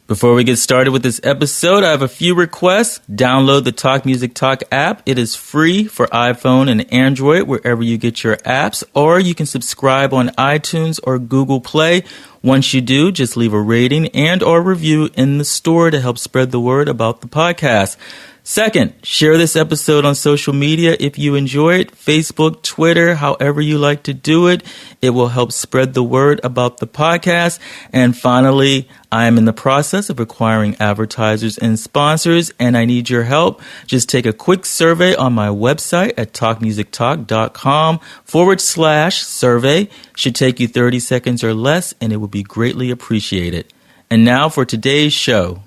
Before we get started with this episode, I have a few requests. Download the Talk Music Talk app. It is free for iPhone and Android, wherever you get your apps, or you can subscribe on iTunes or Google Play. Once you do, just leave a rating and or review in the store to help spread the word about the podcast. Second, share this episode on social media if you enjoy it. Facebook, Twitter, however you like to do it. It will help spread the word about the podcast. And finally, I am in the process of acquiring advertisers and sponsors, and I need your help. Just take a quick survey on my website at talkmusictalk.com/survey. Should take you 30 seconds or less, and it will be greatly appreciated. And now for today's show.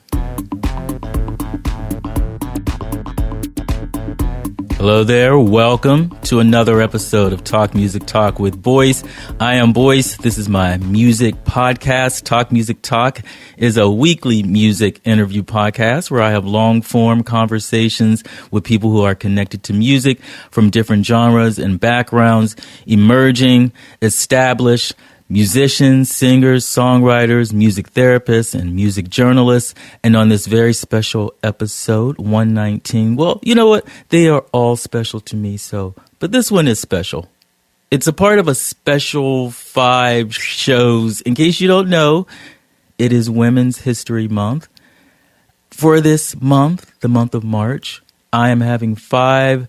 Hello there. Welcome to another episode of Talk Music Talk with Boyce. I am Boyce. This is my music podcast. Talk Music Talk is a weekly music interview podcast where I have long-form conversations with people who are connected to music from different genres and backgrounds, emerging, established, musicians, singers, songwriters, music therapists, and music journalists. And on this very special episode, 119, well, you know what? They are all special to me, but this one is special. It's a part of a special 5 shows. In case you don't know, it is Women's History Month. For this month, the month of March, I am having 5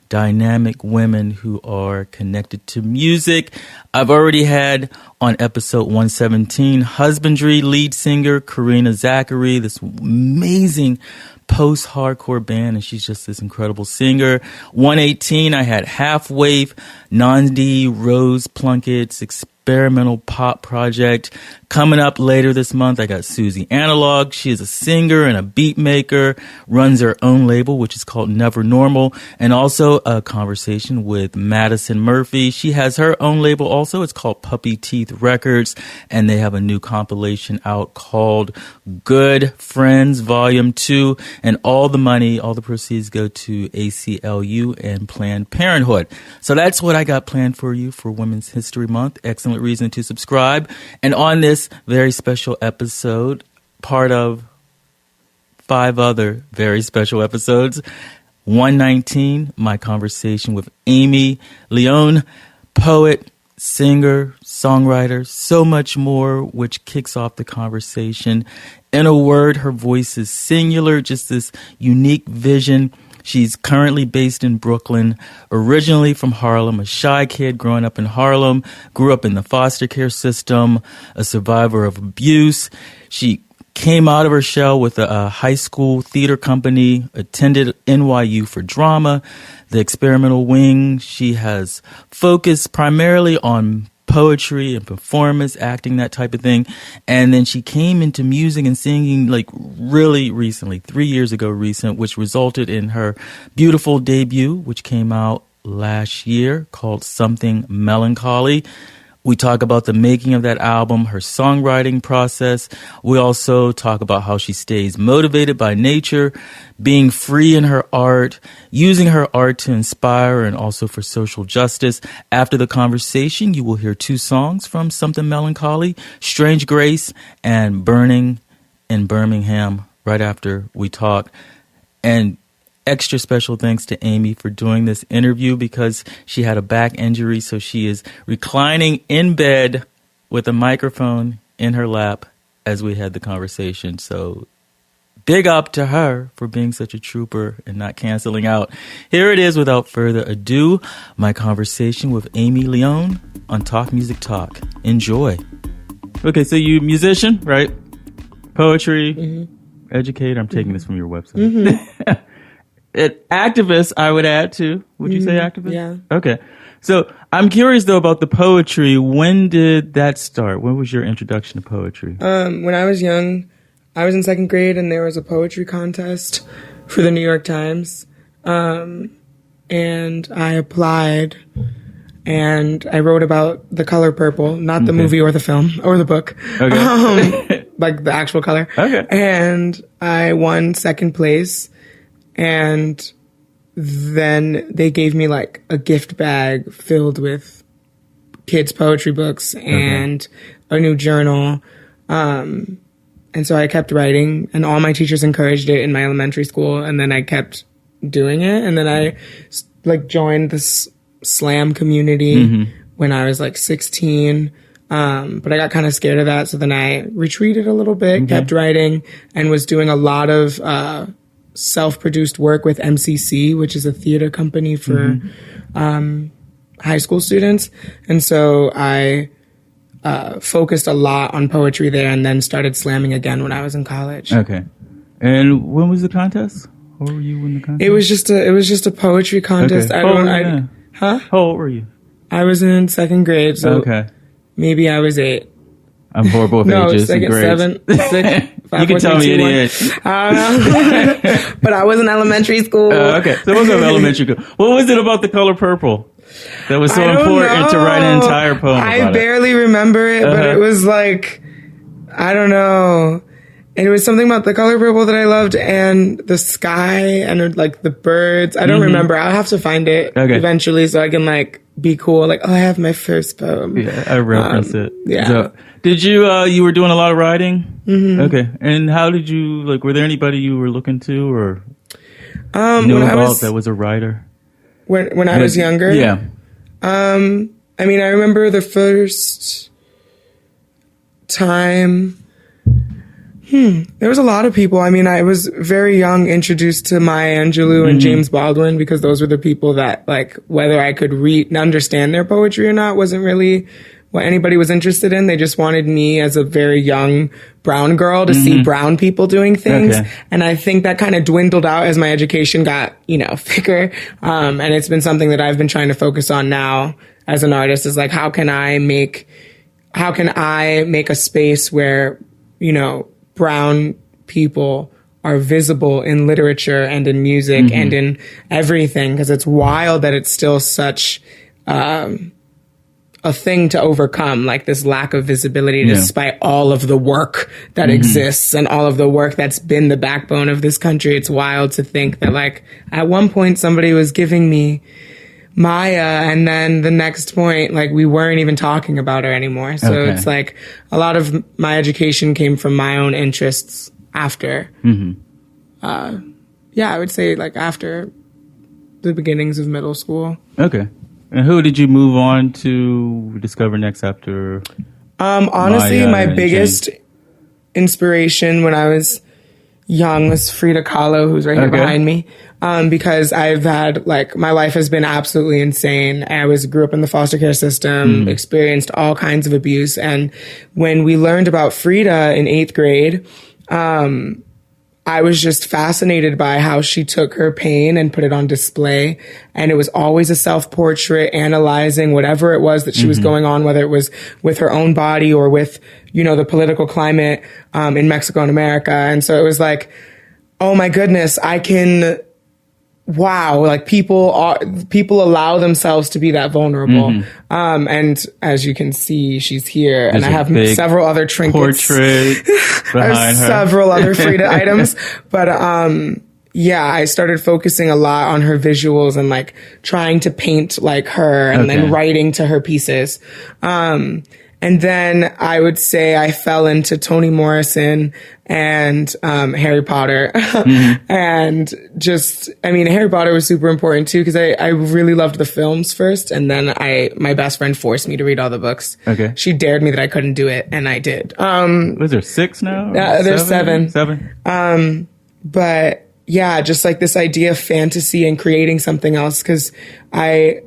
dynamic women who are connected to music. I've already had on episode 117 Husbandry lead singer Karina Zachary, this amazing post-hardcore band, and she's just this incredible singer. 118, I had Halfwave, Nandi Rose Plunkett's experimental pop project. Coming up later this month, I got Susie Analog. She is a singer and a beat maker, runs her own label, which is called Never Normal, and also a conversation with Madison Murphy. She has her own label also. It's called Puppy Teeth Records, and they have a new compilation out called Good Friends Volume 2, and all the money, all the proceeds go to ACLU and Planned Parenthood. So that's what I got planned for you for Women's History Month. Excellent reason to subscribe. And on this very special episode, part of 5 other very special episodes, 119, my conversation with Amy León, poet, singer, songwriter, so much more, which kicks off the conversation. In a word, her voice is singular, just this unique vision. She's currently based in Brooklyn, originally from Harlem, a shy kid growing up in Harlem, grew up in the foster care system, a survivor of abuse. She came out of her shell with a high school theater company, attended NYU for drama, the experimental wing. She has focused primarily on poetry and performance, acting, that type of thing. And then she came into music and singing like really recently, 3 years ago recent, which resulted in her beautiful debut, which came out last year, called Something Melancholy. We talk about the making of that album, her songwriting process. We also talk about how she stays motivated by nature, being free in her art, using her art to inspire and also for social justice. After the conversation, you will hear 2 songs from Something Melancholy, Strange Grace and Burning in Birmingham, right after we talk. And extra special thanks to Amy for doing this interview because she had a back injury, so she is reclining in bed with a microphone in her lap as we had the conversation. So big up to her for being such a trooper and not canceling out. Here it is, without further ado, my conversation with Amy León on Talk Music Talk. Enjoy. Okay, so you musician, right? Poetry, educator. I'm taking this from your website. Activist, I would add too. Would you say activist? Yeah. Okay. So I'm curious though about the poetry. When did that start? When was your introduction to poetry? When I was young, I was in 2nd grade and there was a poetry contest for the New York Times. And I applied and I wrote about the color purple, not the movie or the film or the book. Okay. Like the actual color. Okay. And I won 2nd place. And then they gave me like a gift bag filled with kids' poetry books and a new journal. And And so I kept writing, and all my teachers encouraged it in my elementary school. And then I kept doing it. And then I like joined this slam community when I was like 16. But I got kind of scared of that. So then I retreated a little bit, kept writing, and was doing a lot of self-produced work with MCC, which is a theater company for high school students. And so I focused a lot on poetry there, and then started slamming again when I was in college. Okay. And when was the contest? How were you in the contest? It was just a poetry contest. Okay. Huh? How old were you? I was in second grade, so maybe I was 8. I'm horrible with ages and grades. 7, 6, 5, you can 4, tell 3, me 2, any 1. age. I don't know. But I was in elementary school. Okay. So it was elementary school. What was it about the color purple that was so important to write an entire poem about I barely remember it, but it was like, I don't know. And it was something about the color purple that I loved, and the sky, and like the birds. I don't remember. I'll have to find it eventually so I can like be cool. Like, oh, I have my first poem. Yeah, I reference it. Yeah. So, did you were doing a lot of writing? Okay. And how did you, like, were there anybody you were looking to or knew about that was a writer? When I was younger? Yeah. I mean, I remember the first time. There was a lot of people. I mean, I was very young, introduced to Maya Angelou and James Baldwin, because those were the people that, like, whether I could read and understand their poetry or not wasn't really what anybody was interested in. They just wanted me as a very young brown girl to see brown people doing things. And I think that kind of dwindled out as my education got, thicker. And it's been something that I've been trying to focus on now as an artist, is like, how can I make a space where, brown people are visible in literature and in music and in everything, because it's wild that it's still such a thing to overcome, like this lack of visibility, despite all of the work that exists and all of the work that's been the backbone of this country. It's wild to think that, like, at one point somebody was giving me Maya, and then the next point, like, we weren't even talking about her anymore. So it's like a lot of my education came from my own interests after. I would say like after the beginnings of middle school. Okay. And who did you move on to discover next after? Honestly, my biggest inspiration when I was young was Frida Kahlo, who's right here behind me. Because I've had, like, my life has been absolutely insane. I grew up in the foster care system, experienced all kinds of abuse. And when we learned about Frida in 8th grade, I was just fascinated by how she took her pain and put it on display. And it was always a self-portrait analyzing whatever it was that she was going on, whether it was with her own body or with, the political climate in Mexico and America. And so it was like, oh my goodness, wow, like people allow themselves to be that vulnerable. And as you can see, she's here. There's and I have several other trinkets. Portrait behind her. Several other Frida items. But I started focusing a lot on her visuals and like trying to paint like her and then writing to her pieces. And then I would say I fell into Toni Morrison and Harry Potter. And Harry Potter was super important too, because I really loved the films first. And then my best friend forced me to read all the books. Okay. She dared me that I couldn't do it, and I did. Was there 6 now? There's 7. 7? But yeah, just like this idea of fantasy and creating something else, because I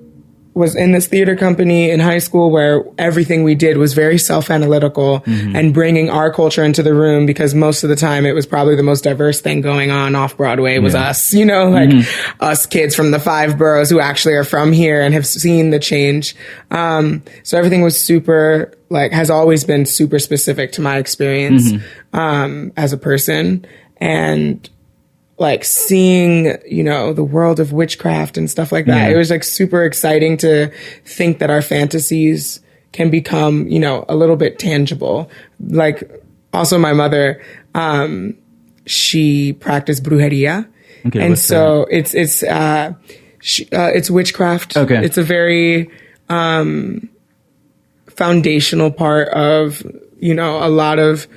was in this theater company in high school where everything we did was very self-analytical and bringing our culture into the room, because most of the time it was probably the most diverse thing going on off Broadway was us, us kids from the 5 boroughs who actually are from here and have seen the change. So everything was super, like, has always been super specific to my experience as a person. And like seeing, the world of witchcraft and stuff like that. It was like super exciting to think that our fantasies can become, a little bit tangible. Like, also my mother, she practiced brujeria. Okay, and so that? It's witchcraft. Okay. It's a very, foundational part of, a lot of,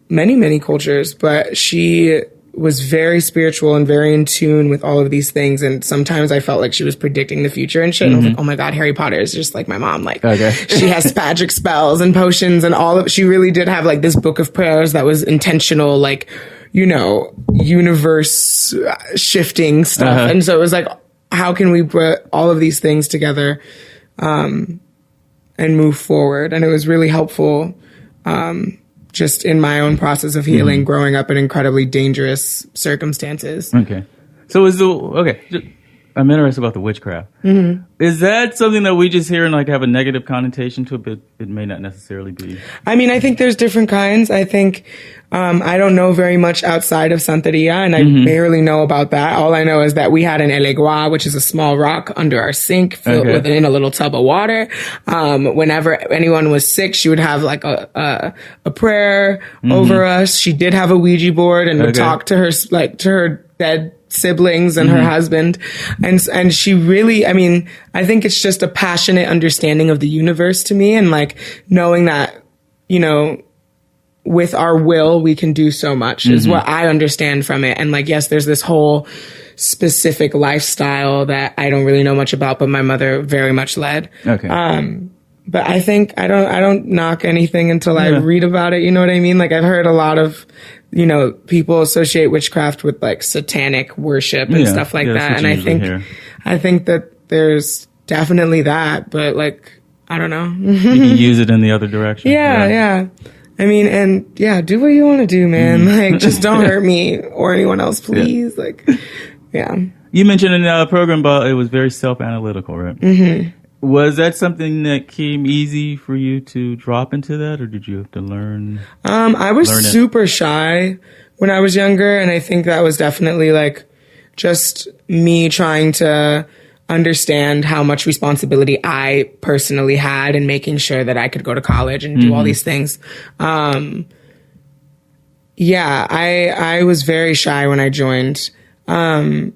many cultures, but she was very spiritual and very in tune with all of these things. And sometimes I felt like she was predicting the future and shit. And I was like, oh my God, Harry Potter is just like my mom. Like, she has magic spells and potions and she really did have like this book of prayers that was intentional, like, you know, universe shifting stuff. And so it was like, how can we put all of these things together, and move forward? And it was really helpful, just in my own process of healing, growing up in incredibly dangerous circumstances. Okay. So I'm interested about the witchcraft. Is that something that we just hear and like have a negative connotation to it, but it may not necessarily be? I mean, I think there's different kinds. I think, I don't know very much outside of Santeria, and I barely know about that. All I know is that we had an elegua, which is a small rock under our sink filled in a little tub of water. Whenever anyone was sick, she would have like a prayer over us. She did have a Ouija board and would talk to her dead siblings and her husband. And she really, I mean, I think it's just a passionate understanding of the universe to me, and like knowing that, you know, with our will, we can do so much is what I understand from it. And like, yes, there's this whole specific lifestyle that I don't really know much about, but my mother very much led. Okay. But I think I don't knock anything until I read about it. You know what I mean? Like, I've heard a lot of, you know, people associate witchcraft with like satanic worship and stuff like that. And I think that there's definitely that, but like, I don't know. You can use it in the other direction. Yeah. I mean, and do what you want to do, man. Like, just don't hurt me or anyone else, please. Like, You mentioned in the program about it was very self-analytical, right? Was that something that came easy for you to drop into that, or did you have to learn? I was super shy when I was younger, and I think that was definitely like just me trying to understand how much responsibility I personally had in making sure that I could go to college and do all these things. I was very shy when I joined, and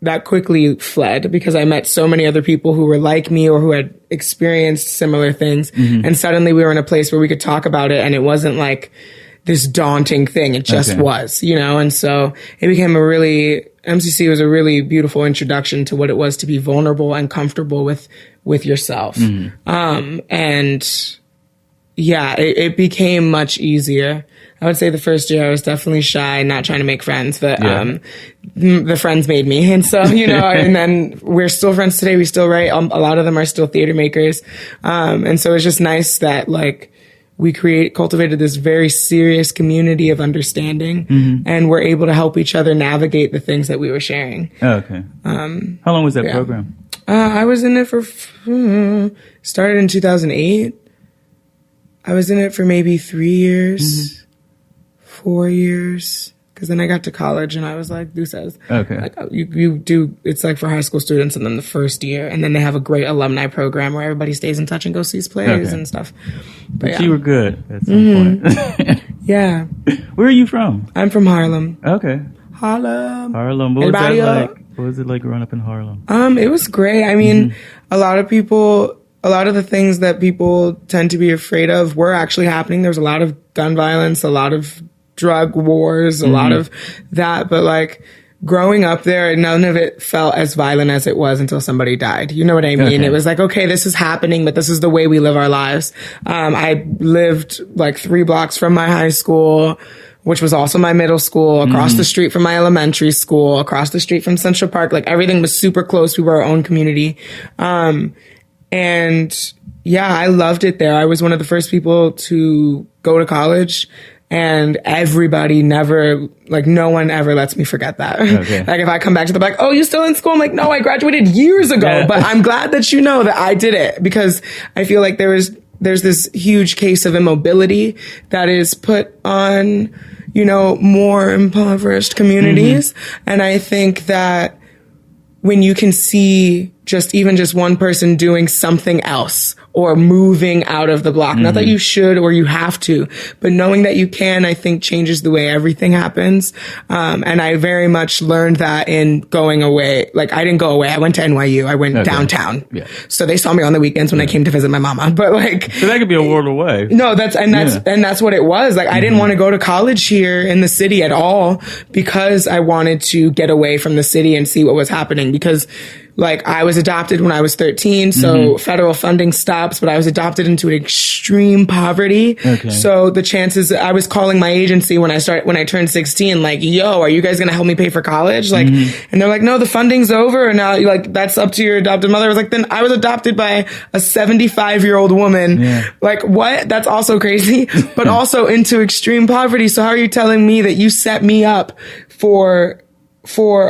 that quickly fled because I met so many other people who were like me or who had experienced similar things. And suddenly we were in a place where we could talk about it, and it wasn't like this daunting thing. It just was, you know? And so it became MCC was a really beautiful introduction to what it was to be vulnerable and comfortable with yourself. It became much easier. I would say the first year I was definitely shy, not trying to make friends, but the friends made me. And so, you know, and then we're still friends today. We still write. A lot of them are still theater makers. And so it's just nice that like we cultivated this very serious community of understanding, and we're able to help each other navigate the things that we were sharing. Oh, okay. How long was that program? I was in it started in 2008. I was in it for maybe 3 years, 4 years, because then I got to college and I was like, deuces. Okay. Like you do, it's like for high school students, and then the first year, and then they have a great alumni program where everybody stays in touch and goes sees plays and stuff. But you were good at some point. Yeah. Where are you from? I'm from Harlem. Okay. Harlem. What was that like? What was it like growing up in Harlem? It was great. I mean, a lot of the things that people tend to be afraid of were actually happening. There was a lot of gun violence, a lot of drug wars, a lot of that. But like growing up there, none of it felt as violent as it was until somebody died. You know what I mean? Okay. It was like, okay, this is happening, but this is the way we live our lives. I lived like 3 blocks from my high school, which was also my middle school, across the street from my elementary school, across the street from Central Park. Like everything was super close. We were our own community. And yeah, I loved it there. I was one of the first people to go to college, and no one ever lets me forget that. Okay. Like if I come back to the back, oh, you still in school? I'm like, no, I graduated years ago, but I'm glad that you know that I did it, because I feel like there's this huge case of immobility that is put on, you know, more impoverished communities. And I think that when you can see just one person doing something else or moving out of the block. Not that you should or you have to, but knowing that you can, I think, changes the way everything happens. And I very much learned that in going away. Like, I didn't go away. I went to NYU. I went downtown. Yeah. So they saw me on the weekends when I came to visit my mama. But like, so that could be a world away. No, that's what it was. Like, I didn't want to go to college here in the city at all because I wanted to get away from the city and see what was happening, because like I was adopted when I was 13, so federal funding stops, but I was adopted into extreme poverty. Okay. So the chances, I was calling my agency when I turned 16, like, yo, are you guys going to help me pay for college? Like, and they're like, no, the funding's over. And now like, that's up to your adopted mother. I was like, then I was adopted by a 75-year-old woman. Yeah. Like, what? That's also crazy, but also into extreme poverty. So how are you telling me that you set me up for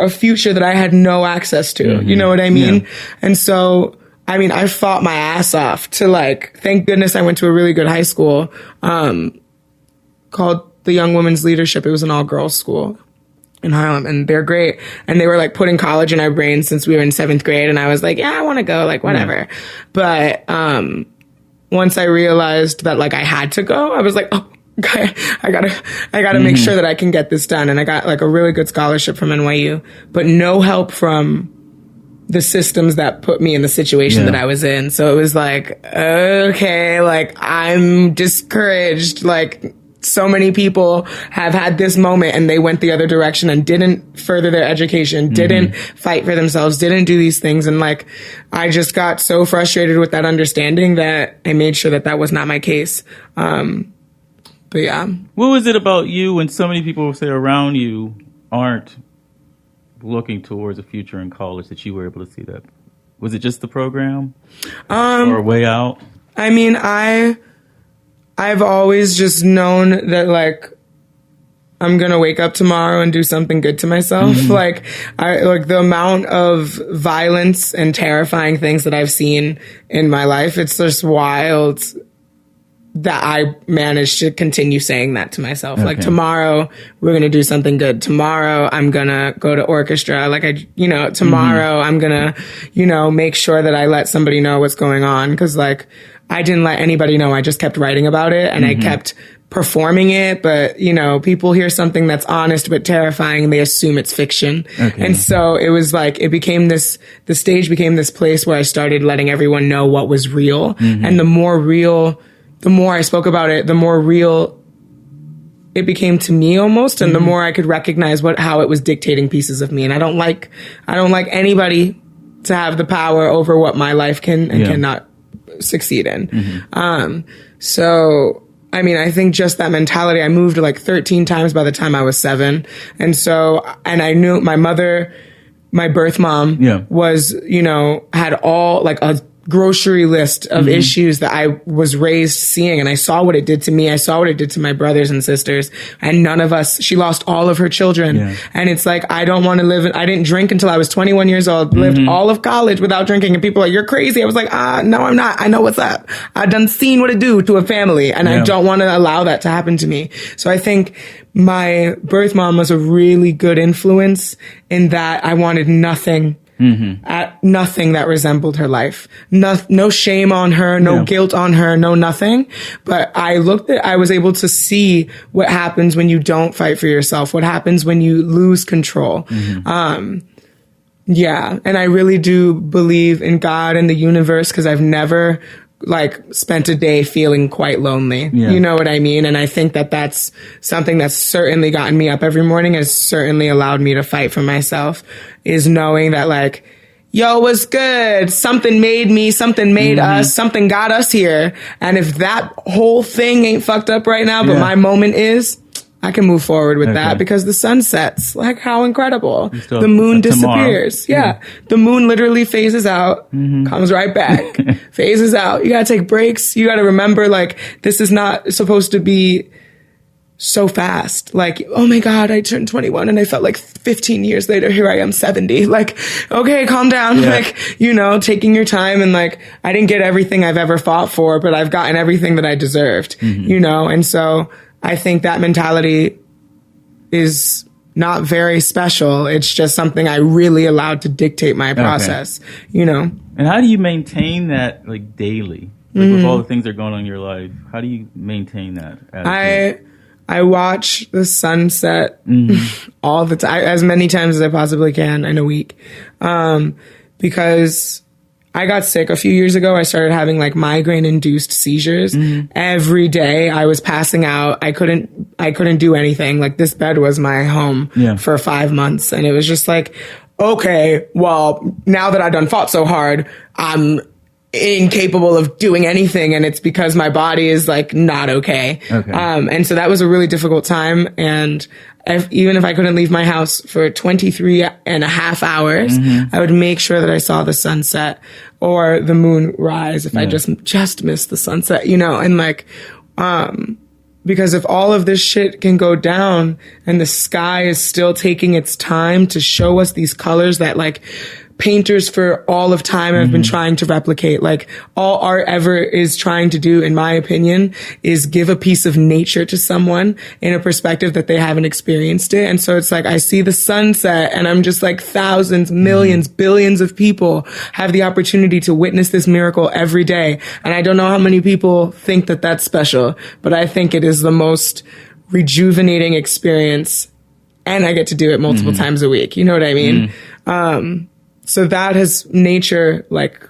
a future that I had no access to? You know what I mean? Yeah. And so, I mean, I fought my ass off to like, thank goodness I went to a really good high school, called the Young Women's Leadership. It was an all girls school in Harlem, and they're great. And they were like putting college in our brains since we were in 7th grade. And I was like, yeah, I want to go, like, whatever. But, once I realized that like I had to go, I was like, oh, okay, I gotta make sure that I can get this done. And I got like a really good scholarship from NYU, but no help from the systems that put me in the situation that I was in. So it was like, okay, like I'm discouraged. Like, so many people have had this moment and they went the other direction and didn't further their education, didn't fight for themselves, didn't do these things. And like, I just got so frustrated with that understanding that I made sure that that was not my case. But yeah. What was it about you when so many people say around you aren't looking towards a future in college that you were able to see that? Was it just the program or a way out? I mean, I've always just known that like I'm going to wake up tomorrow and do something good to myself. Like the amount of violence and terrifying things that I've seen in my life, it's just wild that I managed to continue saying that to myself. Okay. Like, tomorrow we're going to do something good. Tomorrow I'm going to go to orchestra. Like, tomorrow I'm going to, make sure that I let somebody know what's going on. Cause like, I didn't let anybody know. I just kept writing about it and I kept performing it. But, people hear something that's honest but terrifying and they assume it's fiction. Okay. And so it was like, the stage became this place where I started letting everyone know what was real. And the more I spoke about it, the more real it became to me almost, and the more I could recognize how it was dictating pieces of me. And I don't like anybody to have the power over what my life can and cannot succeed in. So, I mean, I think just that mentality, I moved like 13 times by the time I was 7. And so, and I knew my mother, my birth mom was, had all like a grocery list of issues that I was raised seeing, and I saw what it did to me. I saw what it did to my brothers and sisters, and she lost all of her children. And it's like, I don't want to I didn't drink until I was 21 years old, lived all of college without drinking, and people are like, you're crazy. I was like, no, I'm not. I know what's up. I've done seen what it do to a family, and I don't want to allow that to happen to me. So I think my birth mom was a really good influence in that I wanted nothing nothing that resembled her life. No shame on her, no guilt on her, no nothing. But I was able to see what happens when you don't fight for yourself, what happens when you lose control. And I really do believe in God and the universe, because I've never spent a day feeling quite lonely. You know what I mean? And I think that that's something that's certainly gotten me up every morning, has certainly allowed me to fight for myself, is knowing that yo, what's good? Something made me, something made us, something got us here. And if that whole thing ain't fucked up right now, but my moment is, I can move forward with that, because the sun sets. Like, how incredible. The moon disappears. The moon literally phases out, comes right back, phases out. You gotta take breaks. You gotta remember, this is not supposed to be so fast. Like, oh my God, I turned 21 and I felt like 15 years later, here I am 70. Like, okay, calm down. Taking your time, and I didn't get everything I've ever fought for, but I've gotten everything that I deserved, and so I think that mentality is not very special. It's just something I really allowed to dictate my process, And how do you maintain that daily? Like with all the things that are going on in your life, how do you maintain that attitude? I watch the sunset all the time, as many times as I possibly can in a week, because I got sick a few years ago. I started having like migraine-induced seizures every day. I was passing out. I couldn't do anything. Like this bed was my home for 5 months, and it was just like, okay, well, now that I done fought so hard, I'm incapable of doing anything, and it's because my body is like not okay. And so that was a really difficult time, and even if I couldn't leave my house for 23 and a half hours, I would make sure that I saw the sunset or the moon rise if I just missed the sunset, you know, and like, because if all of this shit can go down and the sky is still taking its time to show us these colors that like painters for all of time have been trying to replicate. Like all art ever is trying to do, in my opinion, is give a piece of nature to someone in a perspective that they haven't experienced it. And so it's like, I see the sunset and I'm just like thousands, millions, billions of people have the opportunity to witness this miracle every day. And I don't know how many people think that that's special, but I think it is the most rejuvenating experience. And I get to do it multiple times a week. You know what I mean? So that has nature, like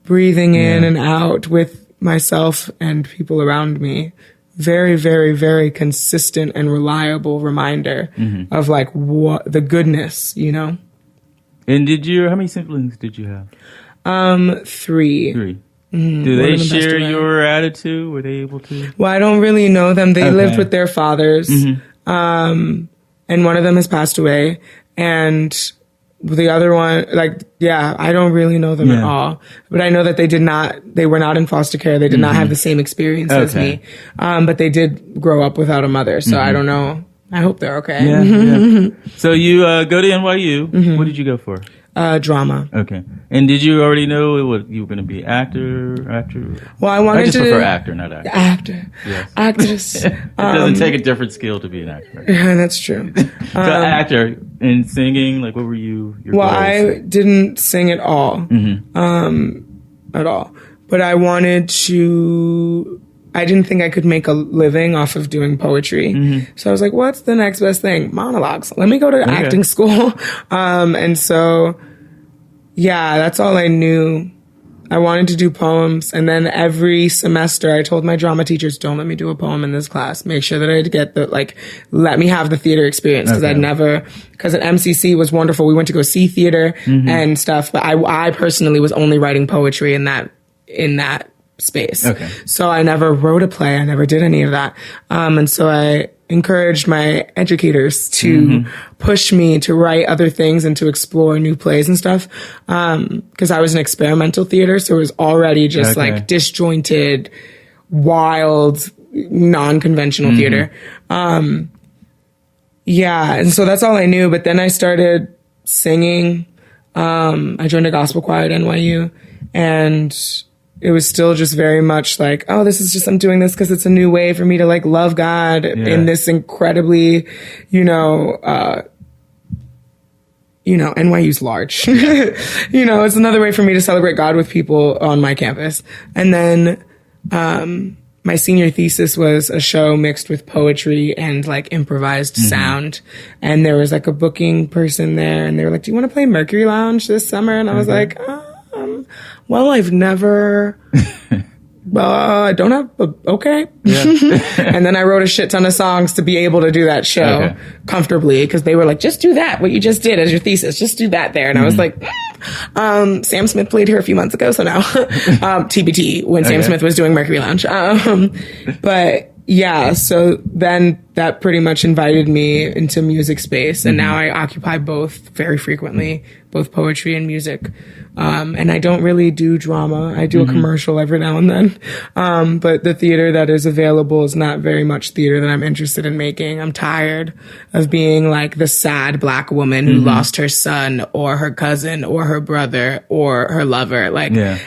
breathing in and out with myself and people around me. Very, very, very consistent and reliable reminder of like what the goodness, you know? And how many siblings did you have? 3. 3. Do they share your attitude? Were they able to? Well, I don't really know them. They lived with their fathers. And one of them has passed away. And the other one, like, I don't really know them at all. But I know that they were not in foster care. They did not have the same experience as me. But they did grow up without a mother. So I don't know. I hope they're okay. So you go to NYU. What did you go for? Drama. Okay. And did you already know you were going to be actor? Well, I just prefer actor, not actor. Actor. Yes. Actress. It doesn't take a different skill to be an actor. Yeah, that's true. So actor and singing, like what were your Well, goals? I didn't sing at all. At all. But I didn't think I could make a living off of doing poetry. So I was like, what's the next best thing? Monologues. Let me go to acting school. And so, that's all I knew. I wanted to do poems. And then every semester I told my drama teachers, don't let me do a poem in this class. Make sure that I get let me have the theater experience. Cause because at MCC was wonderful. We went to go see theater and stuff. But I personally was only writing poetry in that space. So I never wrote a play. I never did any of that. And so I encouraged my educators to push me to write other things and to explore new plays and stuff. Cause I was in experimental theater. So it was already just like disjointed, wild, non-conventional theater. And so that's all I knew. But then I started singing. I joined a gospel choir at NYU, and it was still just very much like, oh, I'm doing this because it's a new way for me to like love God in this incredibly, NYU's large. It's another way for me to celebrate God with people on my campus. And then my senior thesis was a show mixed with poetry and like improvised sound. And there was like a booking person there, and they were like, do you want to play Mercury Lounge this summer? And I was like, well, I've never, I don't have, okay. And then I wrote a shit ton of songs to be able to do that show comfortably, because they were like, just do that, what you just did as your thesis, just do that there. And I was like, Sam Smith played here a few months ago, so now, TBT, when Sam Smith was doing Mercury Lounge. So then that pretty much invited me into music space, and now I occupy both very frequently, both poetry and music. And I don't really do drama. I do a commercial every now and then. But the theater that is available is not very much theater that I'm interested in making. I'm tired of being like the sad Black woman who lost her son or her cousin or her brother or her lover.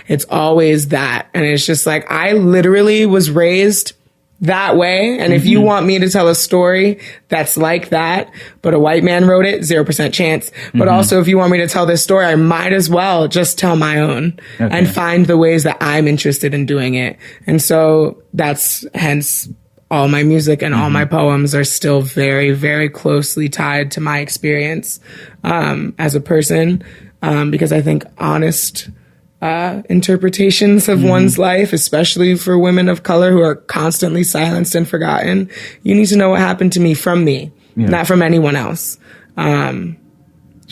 It's always that. And it's just like, I literally was raised that way. And if you want me to tell a story that's like that, but a white man wrote it, 0% chance. But also, if you want me to tell this story, I might as well just tell my own and find the ways that I'm interested in doing it. And so that's hence all my music and all my poems are still very, very closely tied to my experience as a person, because I think honest interpretations of one's life, especially for women of color who are constantly silenced and forgotten. You need to know what happened to me from me, not from anyone else. And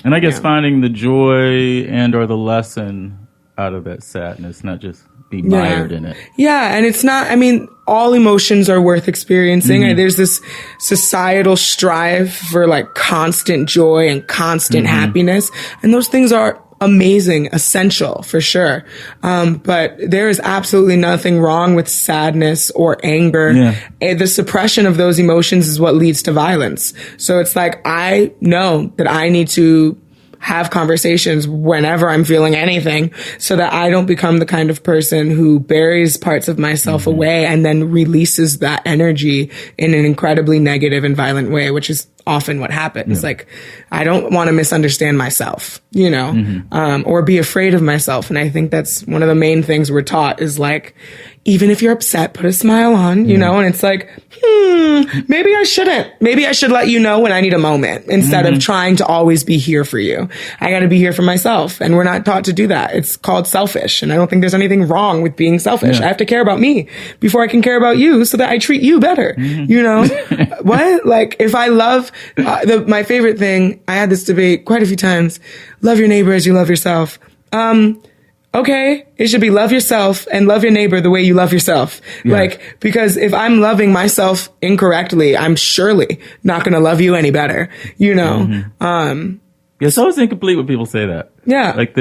I guess finding the joy and or the lesson out of that sadness, not just be mired in it. Yeah, and it's not, I mean, all emotions are worth experiencing. There's this societal strive for like constant joy and constant happiness, and those things are amazing, essential for sure. But there is absolutely nothing wrong with sadness or anger. The suppression of those emotions is what leads to violence. So it's like, I know that I need to have conversations whenever I'm feeling anything so that I don't become the kind of person who buries parts of myself away and then releases that energy in an incredibly negative and violent way, which is often what happens. Like, I don't want to misunderstand myself, you know, or be afraid of myself. And I think that's one of the main things we're taught is like, even if you're upset, put a smile on, you know, and it's like, maybe I shouldn't. Maybe I should let you know when I need a moment instead of trying to always be here for you. I got to be here for myself. And we're not taught to do that. It's called selfish. And I don't think there's anything wrong with being selfish. I have to care about me before I can care about you so that I treat you better. You know, what? Like, if I love, my favorite thing, I had this debate quite a few times. Love your neighbor as you love yourself. Okay, it should be love yourself and love your neighbor the way you love yourself. Like, because if I'm loving myself incorrectly, I'm surely not going to love you any better, you know? It's always incomplete when people say that. Like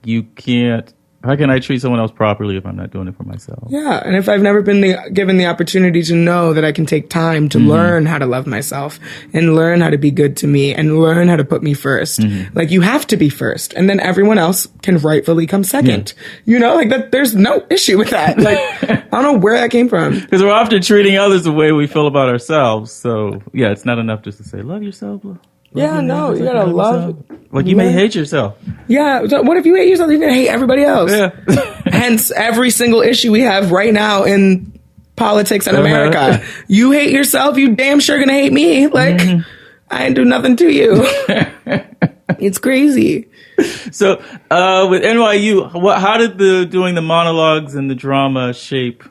you can't, how can I treat someone else properly if I'm not doing it for myself? And if I've never been given the opportunity to know that I can take time to learn how to love myself and learn how to be good to me and learn how to put me first. Like, you have to be first, and then everyone else can rightfully come second. You know, like that. There's no issue with that. Like, I don't know where that came from. Because we're often treating others the way we feel about ourselves. So it's not enough just to say, love yourself. You gotta love. Like, you may hate yourself. So what if you hate yourself? You're gonna hate everybody else. Hence, every single issue we have right now in politics in America. You hate yourself, you damn sure gonna hate me. Like, I didn't do nothing to you. It's crazy. So, with NYU, how did doing the monologues and the drama shape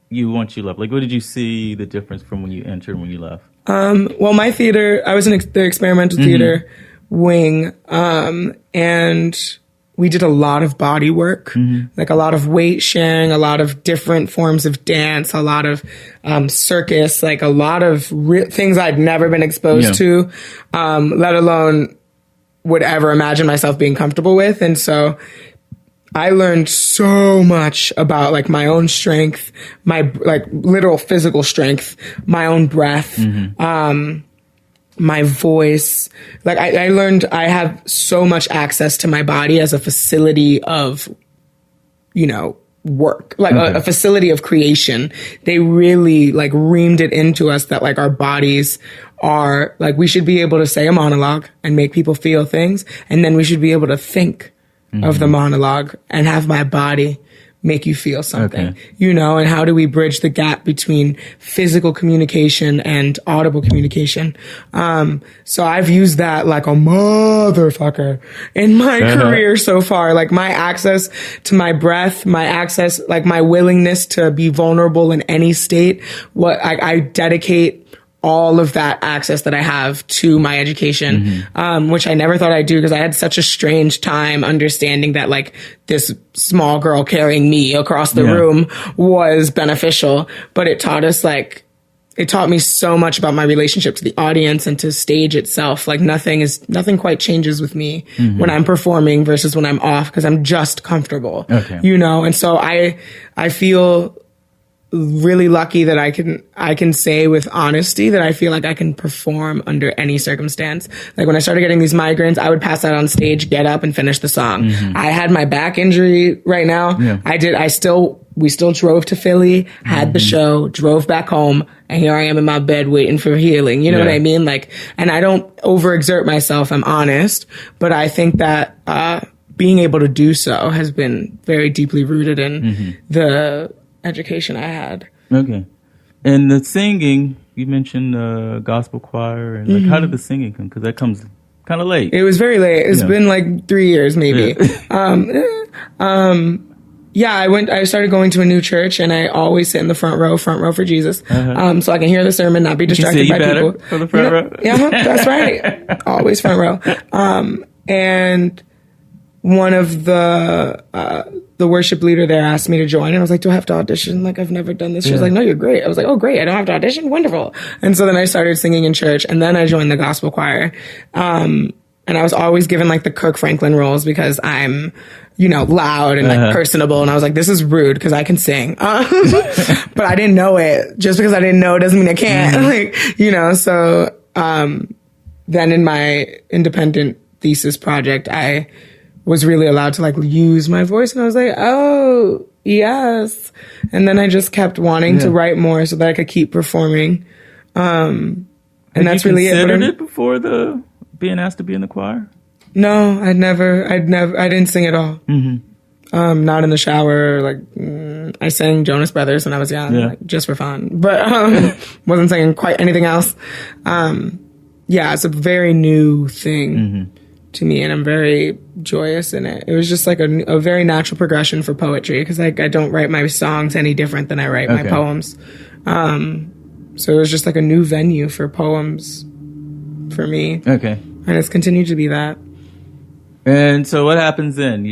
you once you left? Like, what did you see the difference from when you entered and when you left? Well, my theater, I was in the experimental theater wing, and we did a lot of body work, like a lot of weight sharing, a lot of different forms of dance, a lot of circus, like a lot of things I'd never been exposed to, let alone would ever imagine myself being comfortable with. And so I learned so much about like my own strength, my like literal physical strength, my own breath, my voice. Like I learned I have so much access to my body as a facility of, you know, work, like a facility of creation. They really like reamed it into us that like our bodies are like, we should be able to say a monologue and make people feel things. And then we should be able to think of the monologue and have my body make you feel something, you know, and how do we bridge the gap between physical communication and audible communication? So I've used that like a motherfucker in my career so far, like my access to my breath, my access, like my willingness to be vulnerable in any state. What I dedicate all of that access that I have to my education, which I never thought I'd do because I had such a strange time understanding that like this small girl carrying me across the room was beneficial. But it taught us like, it taught me so much about my relationship to the audience and to stage itself. Like nothing quite changes with me when I'm performing versus when I'm off because I'm just comfortable, you know? And so I feel really lucky that I can say with honesty that I feel like I can perform under any circumstance. Like when I started getting these migraines, I would pass out on stage, get up and finish the song. I had my back injury right now. I still we still drove to Philly, had the show, drove back home, and here I am in my bed waiting for healing. You know what I mean? Like, and I don't overexert myself, I'm honest, but I think that being able to do so has been very deeply rooted in the education I had. Okay. And the singing, you mentioned gospel choir, and like, how did the singing come? Because that comes kind of late. It was very late. It's been like 3 years, maybe. Yeah. I started going to a new church, and I always sit in the front row for Jesus, so I can hear the sermon, not be distracted by people. For the front row. Yeah, that's right. Always front row. And one of the worship leader there asked me to join, and I was like, do I have to audition? Like, I've never done this. She was like, no, you're great. I was like, oh, great. I don't have to audition? Wonderful. And so then I started singing in church, and then I joined the gospel choir. And I was always given like the Kirk Franklin roles because I'm, loud and like personable. And I was like, this is rude because I can sing. But I didn't know it. Just because I didn't know it doesn't mean I can't. So then in my independent thesis project, I was really allowed to like use my voice, and I was like, oh yes. And then I just kept wanting to write more so that I could keep performing. And that's really it. Considered it before being asked to be in the choir? No, I didn't sing at all. Not in the shower. Like, I sang Jonas Brothers when I was young, like, just for fun, but wasn't singing quite anything else. It's a very new thing to me, and I'm very joyous in it. It was just like a very natural progression for poetry, because like, I don't write my songs any different than I write my poems. So it was just like a new venue for poems for me. Okay. And it's continued to be that. And so what happens then?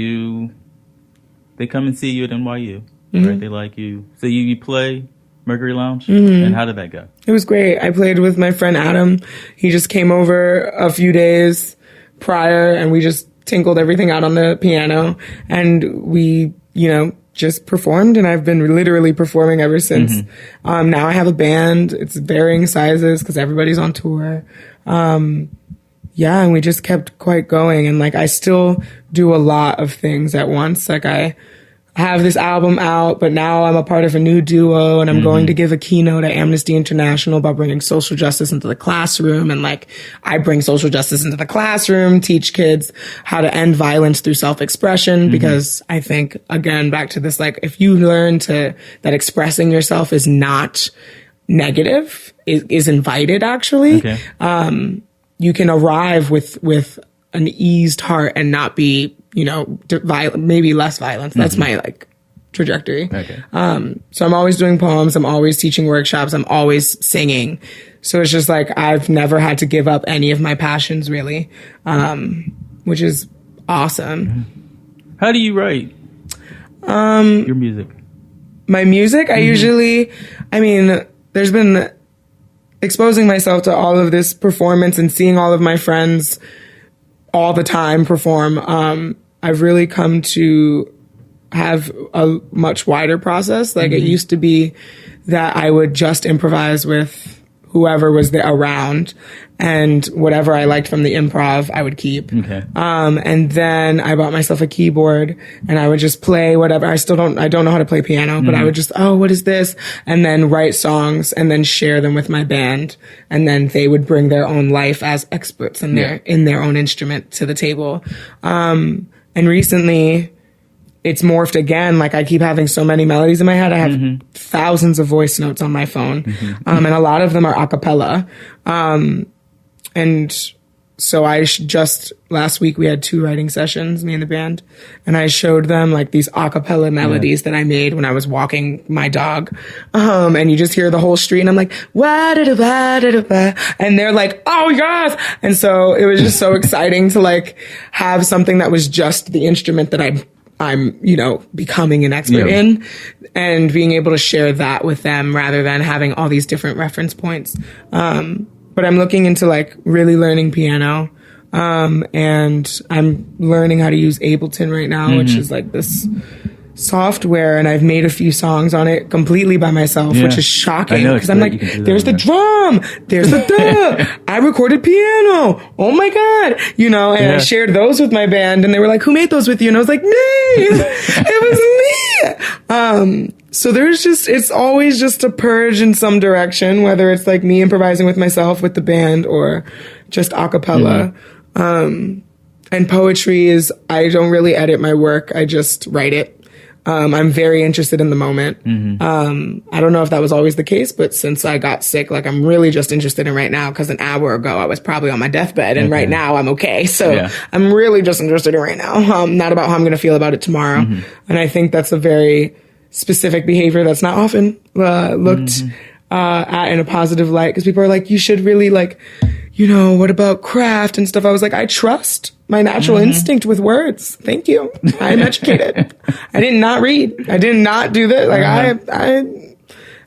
They come and see you at NYU, right? They like you. So you play Mercury Lounge? And how did that go? It was great. I played with my friend Adam. He just came over a few days prior, and we just tinkled everything out on the piano, and we, just performed, and I've been literally performing ever since. Now I have a band. It's varying sizes because everybody's on tour. And we just kept quite going, and like, I still do a lot of things at once. Like, I have this album out, but now I'm a part of a new duo, and I'm going to give a keynote at Amnesty International about bringing social justice into the classroom. And like, I bring social justice into the classroom, teach kids how to end violence through self-expression, because I think, again, back to this, like, if you learn that expressing yourself is not negative, is invited, actually, you can arrive with an eased heart and not be, maybe less violence. That's my like trajectory. Okay. So I'm always doing poems. I'm always teaching workshops. I'm always singing. So it's just like, I've never had to give up any of my passions, really, which is awesome. How do you write your music? My music? There's been exposing myself to all of this performance and seeing all of my friends all the time perform. I've really come to have a much wider process. Like, it used to be that I would just improvise with whoever was there around, and whatever I liked from the improv, I would keep. Okay. And then I bought myself a keyboard, and I would just play whatever. I don't know how to play piano, but I would just, what is this? And then write songs, and then share them with my band. And then they would bring their own life as experts in their own instrument to the table. And recently, it's morphed again. Like, I keep having so many melodies in my head. I have thousands of voice notes on my phone. And a lot of them are a cappella. And so just last week we had 2 writing sessions, me and the band, and I showed them like these a cappella melodies that I made when I was walking my dog. And you just hear the whole street, and I'm like, wah-da-da-ba-da-da-ba, and they're like, oh yes. And so it was just so exciting to like have something that was just the instrument that I'm becoming an expert in, and being able to share that with them rather than having all these different reference points. But I'm looking into like really learning piano. And I'm learning how to use Ableton right now, which is like this software and I've made a few songs on it completely by myself, which is shocking because I'm like, there's the drum, there's the I recorded piano, oh my God, you know, and I shared those with my band and they were like, who made those with you? And I was like, me, it was me. So it's always just a purge in some direction, whether it's like me improvising with myself with the band or just a cappella. And poetry is, I don't really edit my work. I just write it. I'm very interested in the moment. I don't know if that was always the case, but since I got sick, like I'm really just interested in right now because an hour ago I was probably on my deathbed and right now I'm okay. So I'm really just interested in right now, not about how I'm going to feel about it tomorrow. And I think that's a very specific behavior that's not often looked at in a positive light because people are like, you should really like, you know, what about craft and stuff? I was like, I trust my natural instinct with words. Thank you. I'm educated. I did not read. I did not do this. Like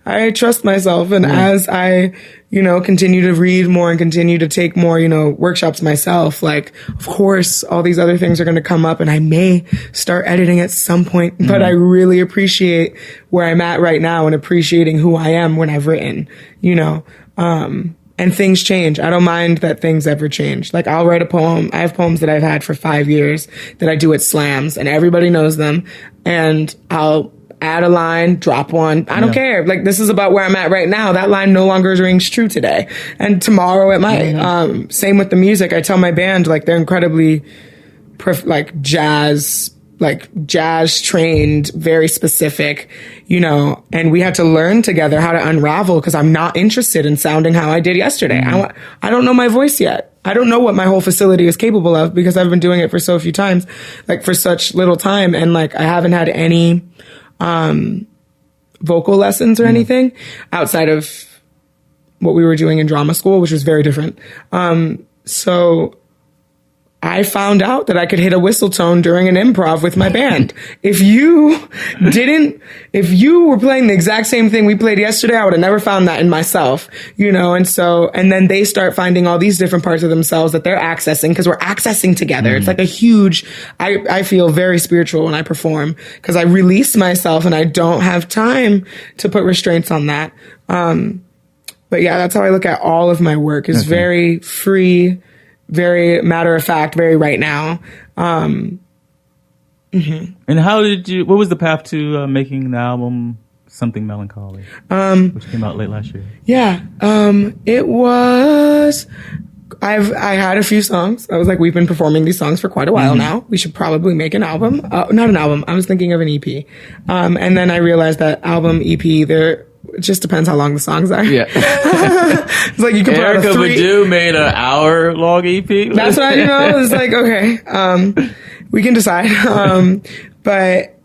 I trust myself. And as I, you know, continue to read more and continue to take more, you know, workshops myself, like, of course, all these other things are going to come up and I may start editing at some point, but I really appreciate where I'm at right now and appreciating who I am when I've written, you know, and things change. I don't mind that things ever change. Like I'll write a poem. I have poems that I've had for 5 years that I do at slams and everybody knows them. And I'll add a line, drop one. I don't care. Like this is about where I'm at right now. That line no longer rings true today. And tomorrow it might. Same with the music. I tell my band, like they're incredibly jazz trained, very specific, you know, and we had to learn together how to unravel because I'm not interested in sounding how I did yesterday. I don't know my voice yet. I don't know what my whole facility is capable of because I've been doing it for so few times, like for such little time. And like, I haven't had any, vocal lessons or anything outside of what we were doing in drama school, which was very different. So I found out that I could hit a whistle tone during an improv with my band. If you were playing the exact same thing we played yesterday, I would have never found that in myself, you know? And then they start finding all these different parts of themselves that they're accessing because we're accessing together. It's like a huge, I feel very spiritual when I perform because I release myself and I don't have time to put restraints on that. But yeah, that's how I look at all of my work is very free, very matter of fact, very right now. And how what was the path to making the album Something Melancholy, which came out late last year? Yeah. It was, I had a few songs. I was like, we've been performing these songs for quite a while now. We should probably make an album. Not an album. I was thinking of an EP. And then I realized that album, EP, it just depends how long the songs are. Yeah. It's like you can put out a Erykah Badu made an hour-long EP. That's what I know. It's like, okay, we can decide. But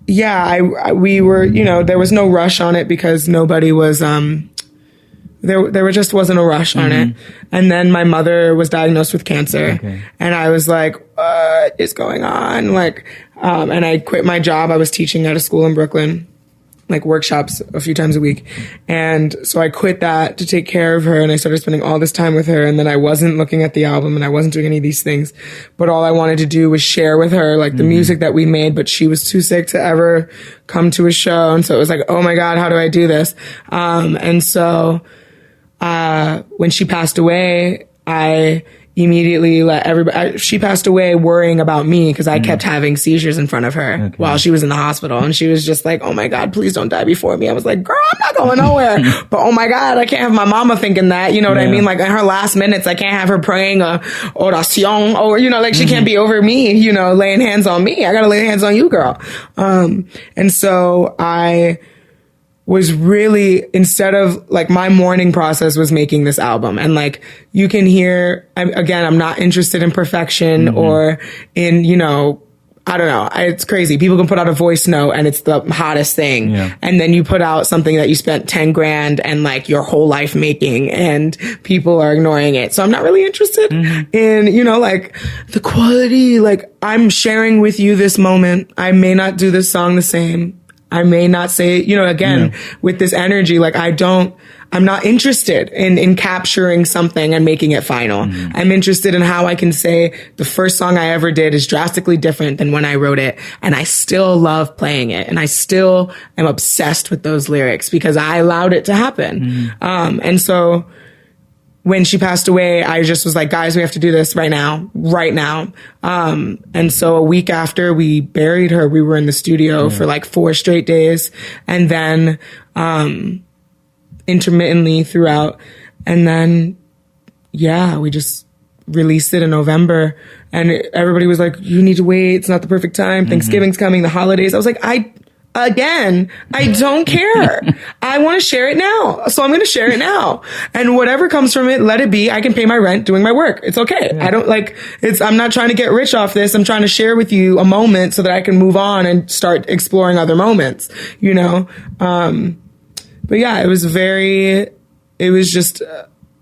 yeah, we were, you know, there was no rush on it because nobody was, there just wasn't a rush on it. And then my mother was diagnosed with cancer. And I was like, what is going on? Like, and I quit my job. I was teaching at a school in Brooklyn, like workshops a few times a week. And so I quit that to take care of her and I started spending all this time with her. And then I wasn't looking at the album and I wasn't doing any of these things, but all I wanted to do was share with her like the music that we made, but she was too sick to ever come to a show. And so it was like, oh my God, how do I do this? And so, when she passed away, I immediately let everybody, she passed away worrying about me because I kept having seizures in front of her while she was in the hospital. And she was just like, oh my God, please don't die before me. I was like, girl, I'm not going nowhere. But oh my God, I can't have my mama thinking that, you know what I mean? Like in her last minutes, I can't have her praying a oración or, you know, like she can't be over me, you know, laying hands on me. I got to lay hands on you, girl. And so I was really, instead of like my mourning process was making this album. And like you can hear, I'm not interested in perfection or in, you know, I don't know. It's crazy. People can put out a voice note and it's the hottest thing. And then you put out something that you spent 10 grand and like your whole life making and people are ignoring it. So I'm not really interested in, you know, like the quality, like I'm sharing with you this moment. I may not do this song the same I may not say, again, with this energy, like I'm not interested in capturing something and making it final. I'm interested in how I can say the first song I ever did is drastically different than when I wrote it. And I still love playing it. And I still am obsessed with those lyrics because I allowed it to happen. And so when she passed away, I just was like, guys, we have to do this right now. And so a week after we buried her, we were in the studio for like 4 straight days. And then, intermittently throughout. And then, we just released it in November, and everybody was like, you need to wait. It's not the perfect time. Thanksgiving's coming, the holidays. I was like, I don't care. I want to share it now. So I'm going to share it now. And whatever comes from it, let it be. I can pay my rent doing my work. It's okay. Yeah. I'm not trying to get rich off this. I'm trying to share with you a moment so that I can move on and start exploring other moments, But yeah, it was just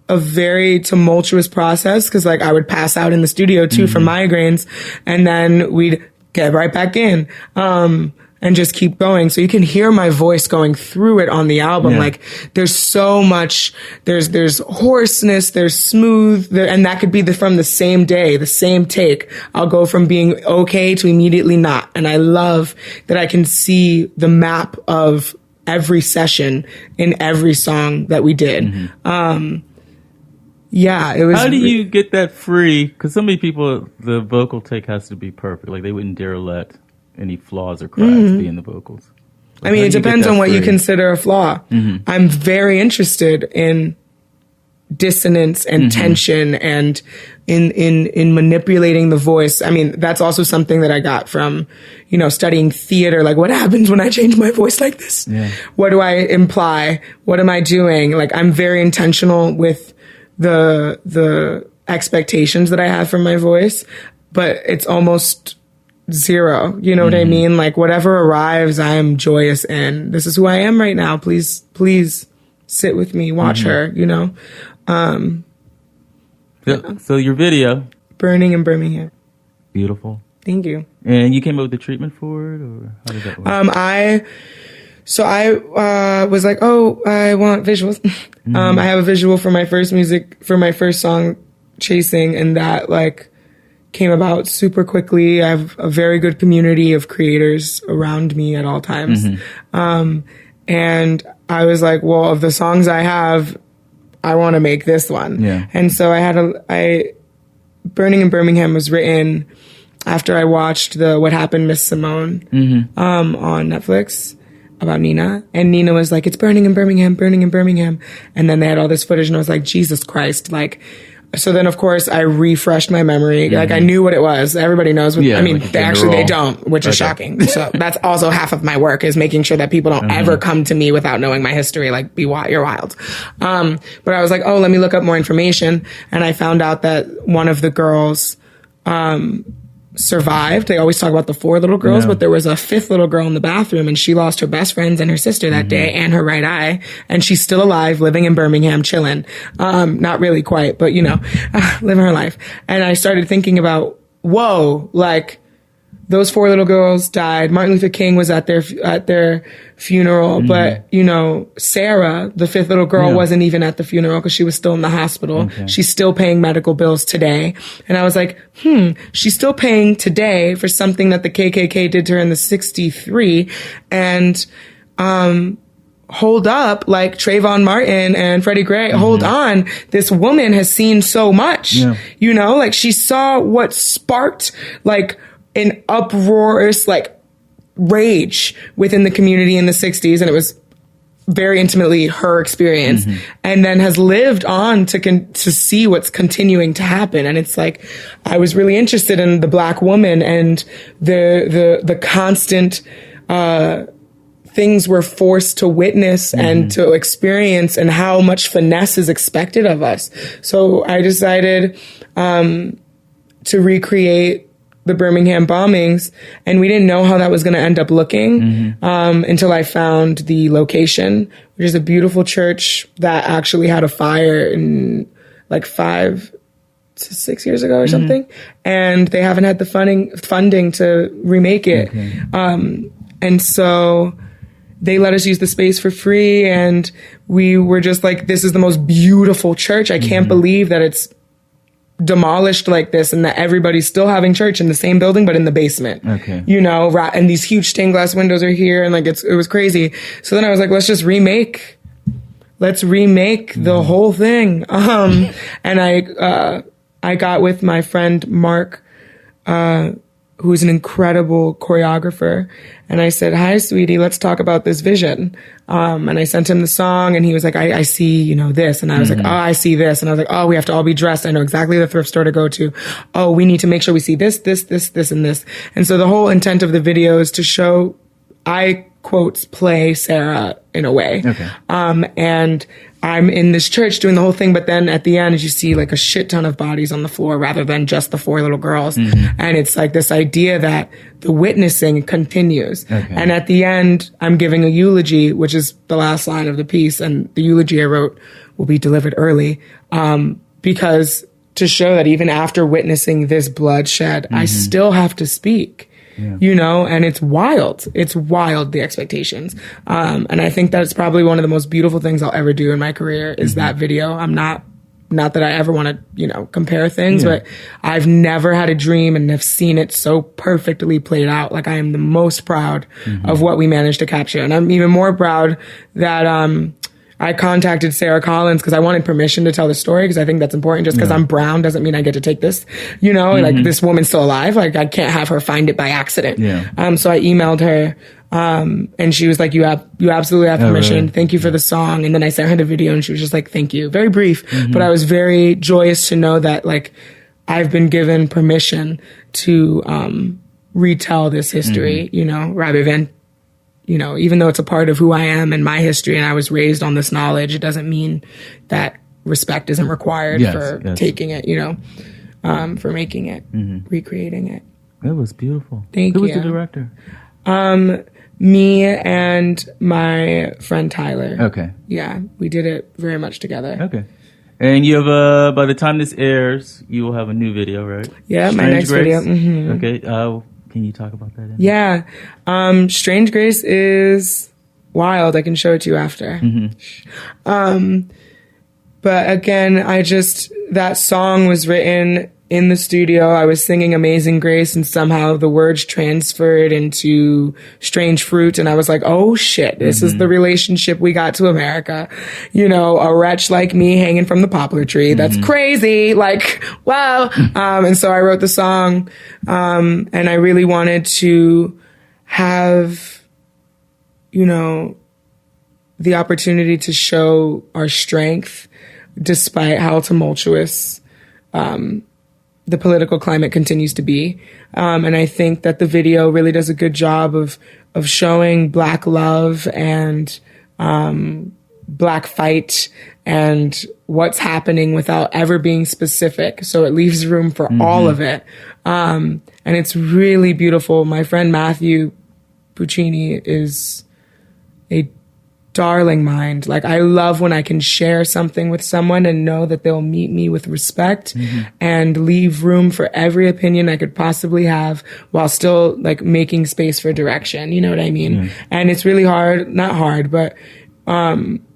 a very tumultuous process because like I would pass out in the studio too from migraines, and then we'd get right back in. And just keep going. So you can hear my voice going through it on the album. Yeah. Like there's so much, there's hoarseness, there's smooth, and that could be from the same day, the same take. I'll go from being okay to immediately not. And I love that I can see the map of every session in every song that we did. It was. How do you get that free? Because so many people, the vocal take has to be perfect. Like they wouldn't dare let any flaws or cracks be in the vocals. Like, it depends on what you consider a flaw. I'm very interested in dissonance and tension and in manipulating the voice. That's also something that I got from, studying theater. Like, what happens when I change my voice like this? Yeah. What do I imply? What am I doing? Like, I'm very intentional with the expectations that I have from my voice, but it's almost zero. You know what I mean? Like, whatever arrives, I am joyous in. This is who I am right now. Please sit with me, watch her, So your video, Burning in Birmingham. Beautiful. Thank you. And you came up with the treatment for it, or how did that work? I was like, I want visuals. I have a visual for my first song, Chasing, and that like came about super quickly. I have a very good community of creators around me at all times. And I was like, well, of the songs I have, I want to make this one. Yeah. And so Burning in Birmingham was written after I watched the What Happened, Miss Simone, on Netflix about Nina. And Nina was like, it's burning in Birmingham, burning in Birmingham. And then they had all this footage and I was like, Jesus Christ, like, so then, of course, I refreshed my memory. Like, I knew what it was. Everybody knows. They don't, which is shocking. So that's also half of my work, is making sure that people don't ever come to me without knowing my history. Like, you're wild. But I was like, let me look up more information. And I found out that one of the girls, survived. They always talk about the 4 little girls, but there was a 5th little girl in the bathroom, and she lost her best friends and her sister that day and her right eye. And she's still alive, living in Birmingham, chilling. Not really quite, but living her life. And I started thinking about, whoa, like those 4 little girls died. Martin Luther King was at their funeral, but Sarah, the 5th little girl, wasn't even at the funeral because she was still in the hospital. Okay. She's still paying medical bills today. And I was like, she's still paying today for something that the KKK did to her in the 63. And, hold up, like Trayvon Martin and Freddie Gray, hold on. This woman has seen so much, like she saw what sparked like an uproarious, like, rage within the community in the 60s. And it was very intimately her experience, and then has lived on to see what's continuing to happen. And it's like, I was really interested in the Black woman and the constant, things we're forced to witness and to experience, and how much finesse is expected of us. So I decided, to recreate the Birmingham bombings, and we didn't know how that was going to end up looking until I found the location, which is a beautiful church that actually had a fire in like 5 to 6 years ago or something, and they haven't had the funding to remake it. And so they let us use the space for free, and we were just like, this is the most beautiful church. I can't believe that it's demolished like this and that everybody's still having church in the same building but in the basement. Okay. You know, and these huge stained glass windows are here, and like it was crazy. So then I was like, let's remake the whole thing. And I got with my friend Mark, who's an incredible choreographer, and I said, hi, sweetie, let's talk about this vision. And I sent him the song, and he was like, I see, you know, this. And I was like, oh, I see this. And I was like, oh, we have to all be dressed. I know exactly the thrift store to go to. Oh, we need to make sure we see this, this, this, this, and this. And so the whole intent of the video is to show, I quotes, play Sarah in a way. Okay. And I'm in this church doing the whole thing, but then at the end, you see like a shit ton of bodies on the floor rather than just the 4 little girls. And it's like this idea that the witnessing continues. Okay. And at the end, I'm giving a eulogy, which is the last line of the piece. And the eulogy I wrote will be delivered early, because to show that even after witnessing this bloodshed, I still have to speak. Yeah. You know, and it's wild. It's wild, the expectations. And I think that's probably one of the most beautiful things I'll ever do in my career is that video. I'm not that I ever want to, you know, compare things, but I've never had a dream and have seen it so perfectly played out. Like, I am the most proud of what we managed to capture. And I'm even more proud that, I contacted Sarah Collins because I wanted permission to tell the story, because I think that's important. Just because I'm brown doesn't mean I get to take this, you know, like this woman's still alive. Like, I can't have her find it by accident. So I emailed her, and she was like, you absolutely have permission. Really? Thank you for the song. And then I sent her the video and she was just like, thank you. Very brief, but I was very joyous to know that, like, I've been given permission to, retell this history, you know, rather than, you know, even though it's a part of who I am and my history and I was raised on this knowledge, it doesn't mean that respect isn't required for taking it, you know, for making it, recreating it. That was beautiful. Thank you. Who was the director? Me and my friend Tyler. Okay. Yeah, we did it very much together. Okay. And you have, by the time this airs, you will have a new video, right? Yeah, Strange my next Grace? video. Okay. Can you talk about that? Yeah. Strange Grace is wild. I can show it to you after. But again, that song was written in the studio. I was singing Amazing Grace and somehow the words transferred into Strange Fruit. And I was like, oh shit, this is the relationship we got to America. You know, a wretch like me hanging from the poplar tree. That's crazy. Like, wow. And so I wrote the song. And I really wanted to have, you know, the opportunity to show our strength despite how tumultuous, the political climate continues to be. And I think that the video really does a good job of showing Black love and, Black fight and what's happening without ever being specific. So it leaves room for all of it. And it's really beautiful. My friend Matthew Puccini is a darling mind. Like, I love when I can share something with someone and know that they'll meet me with respect and leave room for every opinion I could possibly have while still, like, making space for direction. You know what I mean? And it's really hard, not hard, but,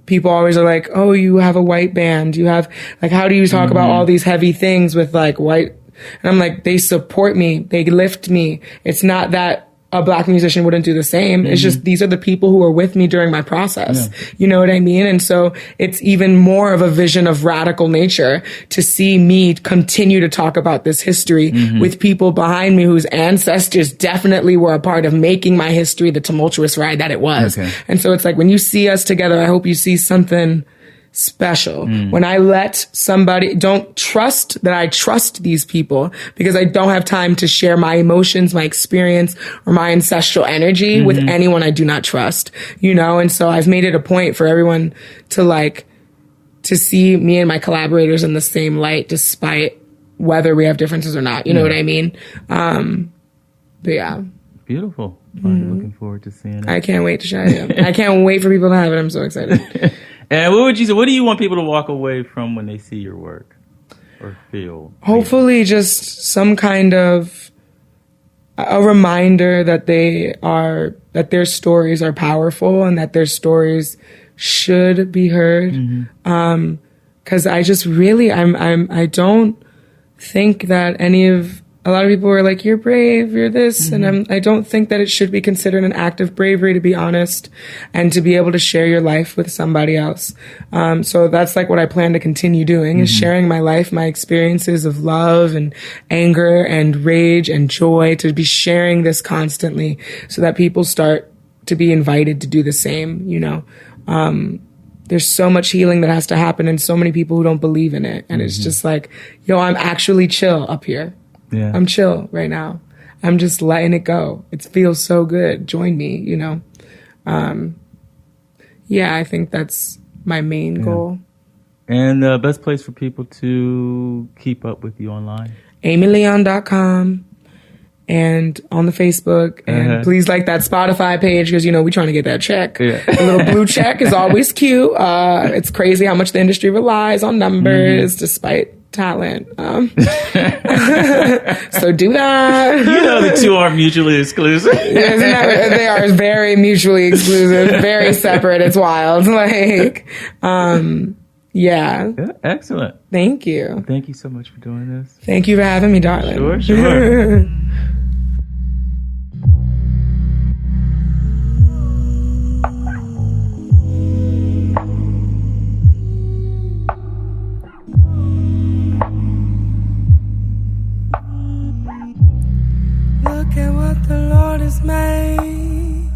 people always are like, oh, you have a white band. You have, like, how do you talk about all these heavy things with, like, white? And I'm like, they support me. They lift me. It's not that a Black musician wouldn't do the same. It's just, these are the people who are with me during my process. You know what I mean? And so it's even more of a vision of radical nature to see me continue to talk about this history with people behind me whose ancestors definitely were a part of making my history the tumultuous ride that it was. And so it's like, when you see us together, I hope you see something special. When I let somebody, don't trust that I trust these people, because I don't have time to share my emotions, my experience, or my ancestral energy with anyone I do not trust, you know? And so I've made it a point for everyone to, like, to see me and my collaborators in the same light, despite whether we have differences or not. You know what I mean? But yeah. Beautiful. I'm looking forward to seeing it. I can't wait to show you. I can't wait for people to have it. I'm so excited. And what would you say? What do you want people to walk away from when they see your work or feel? Hopefully, just some kind of a reminder that that their stories are powerful and that their stories should be heard. Mm-hmm. 'Cause I just really, I don't think that a lot of people are like, you're brave, you're this. Mm-hmm. And I don't think that it should be considered an act of bravery, to be honest, and to be able to share your life with somebody else. So that's like what I plan to continue doing, is sharing my life, my experiences of love and anger and rage and joy, to be sharing this constantly so that people start to be invited to do the same, you know. There's so much healing that has to happen and so many people who don't believe in it. And it's just like, yo, I'm actually chill up here. Yeah. I'm chill right now. I'm just letting it go. It feels so good. Join me, you know? Yeah, I think that's my main goal. And the best place for people to keep up with you online? AmyLeón.com and on the Facebook. And please like that Spotify page, because, you know, we're trying to get that check. Yeah. A little blue check is always cute. It's crazy how much the industry relies on numbers despite talent. So do that. You know, the two are mutually exclusive. They are very mutually exclusive, very separate. It's wild. Like, yeah. Excellent. Thank you. Thank you so much for doing this. Thank you for having me, darling. Sure. Look at what the Lord has made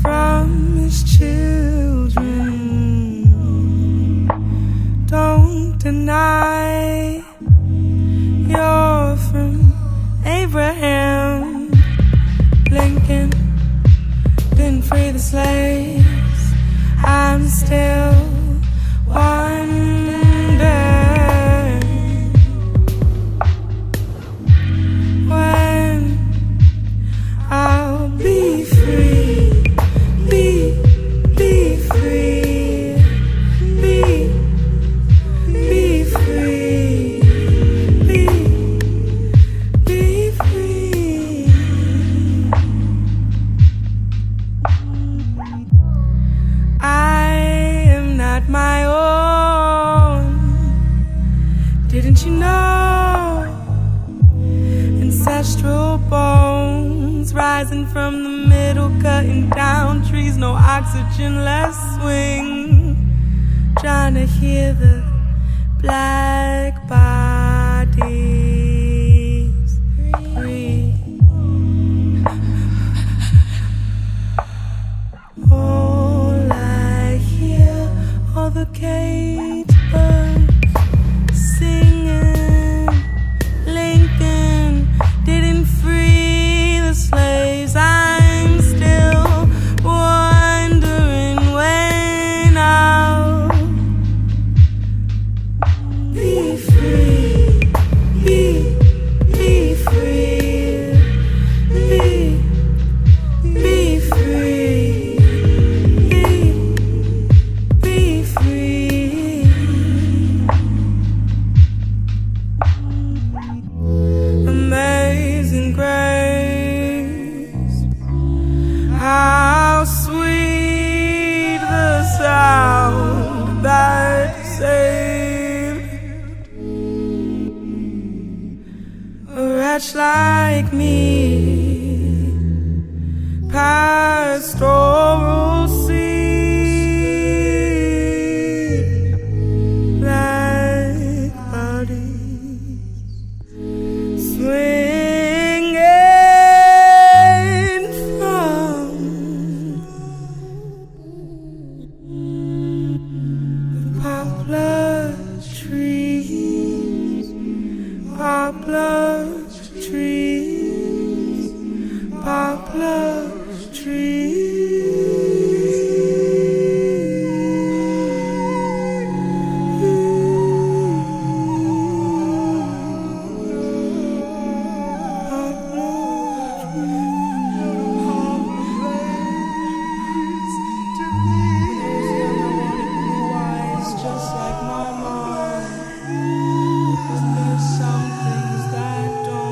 from his children. Don't deny you're from Abraham. Lincoln didn't free the slaves. I'm still wondering when I'll be free, be free, be free, be free. I am not my own. Didn't you know? Ancestral bones rising from the middle, cutting down trees, no oxygen, less swing. Trying to hear the black bodies breathe. All I hear are the cage birds singing. Lincoln didn't free the slaves. I'm still wondering when I'll be free, be free, be free, be free. Amazing grace, how sweet the sound that saved a wretch like me. Pastoral seed, black bodies swinging from the poplar trees, poplar trees, poplar trees. Just like my mind, 'cause there's some things that don't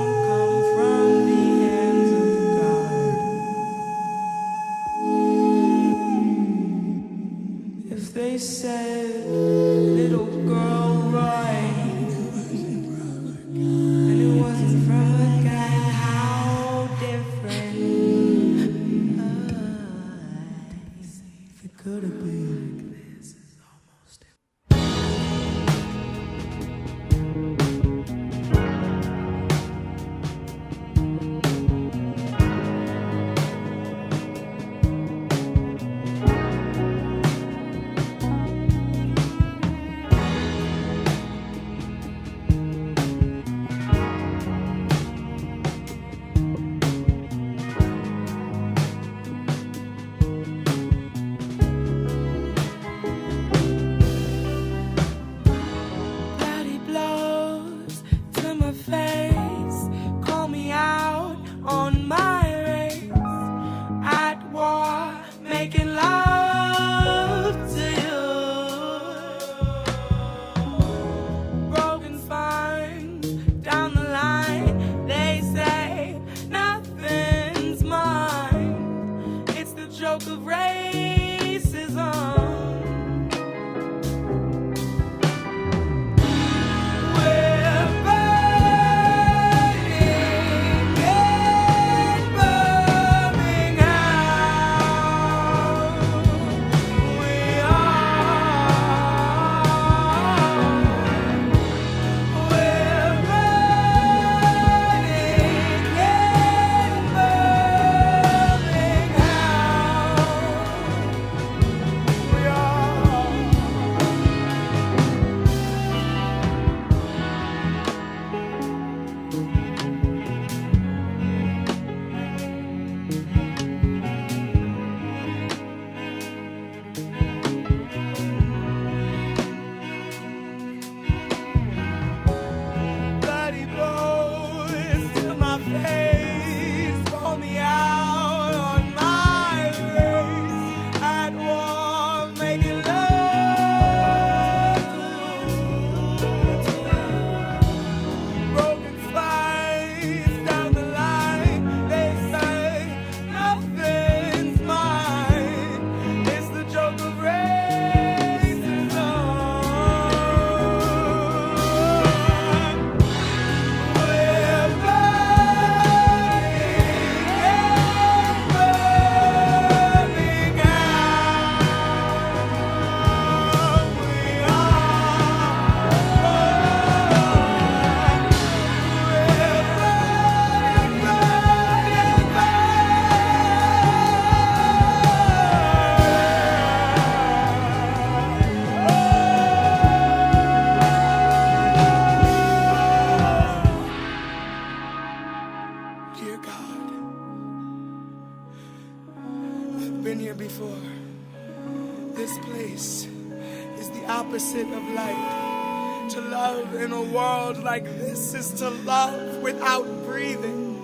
opposite of light. To love in a world like this is to love without breathing.